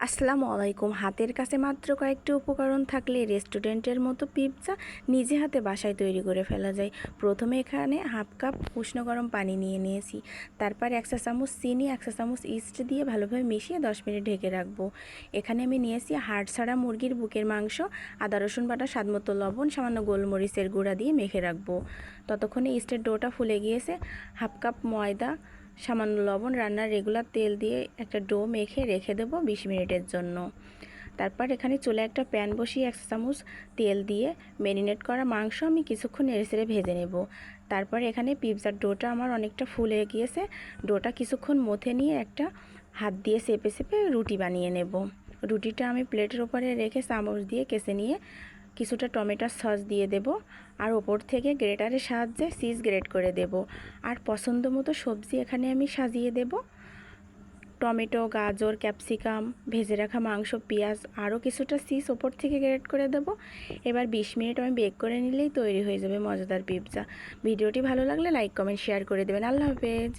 আসসালামু আলাইকুম। হাতের কাছে মাত্র কয়েকটি উপকরণ থাকলে রেস্টুরেন্টের মতো পিৎজা নিজে হাতে বাসায় তৈরি করে ফেলা যায়। প্রথমে এখানে হাফ কাপ উষ্ণ গরম পানি নিয়ে নিয়েছি। তারপর 1 চা চামচ চিনি, 1 চা চামচ ইস্ট দিয়ে ভালোভাবে মিশিয়ে 10 মিনিট ঢেকে রাখবো। এখানে আমি নিয়েছি হাড় ছাড়া মুরগির বুকের মাংস, আদা রসুন বাটা, স্বাদমতো লবণ, সামান্য গোলমরিচের গুঁড়া দিয়ে মেখে রাখবো। ততক্ষণে ইস্টের ডোটা ফুলে গিয়েছে। হাফ কাপ ময়দা, সামান্য লবণ, রান্নার রেগুলার তেল দিয়ে একটা ডো মেখে রেখে দেবো 20 মিনিটের জন্য। তারপর এখানে চুলে একটা প্যান বসিয়ে 1 চামচ তেল দিয়ে ম্যারিনেট করা মাংস আমি কিছুক্ষণ নেড়েচেড়ে ভেজে নেব। তারপর এখানে পিৎজার ডোটা আমার অনেকটা ফুলে গিয়েছে। ডোটা কিছুক্ষণ মথে নিয়ে একটা হাত দিয়ে চেপে চেপে রুটি বানিয়ে নেব। রুটিটা আমি প্লেটের ওপরে রেখে চামচ দিয়ে কেসে নিয়ে কিছুটা টমেটোর সস দিয়ে দেব, আর ওপর থেকে গ্রেটারের সাহায্যে চিজ গ্রেট করে দেব। আর পছন্দ মতো সবজি এখানে আমি সাজিয়ে দেব। টমেটো, গাজর, ক্যাপসিকাম, ভেজে রাখা মাংস, পেঁয়াজ, আরও কিছুটা চিজ ওপর থেকে গ্রেট করে দেব। এবার 20 মিনিট আমি বেক করে নিলেই তৈরি হয়ে যাবে মজাদার পিৎজা। ভিডিওটি ভালো লাগলে লাইক, কমেন্ট, শেয়ার করে দেবেন। আল্লাহ হাফেজ।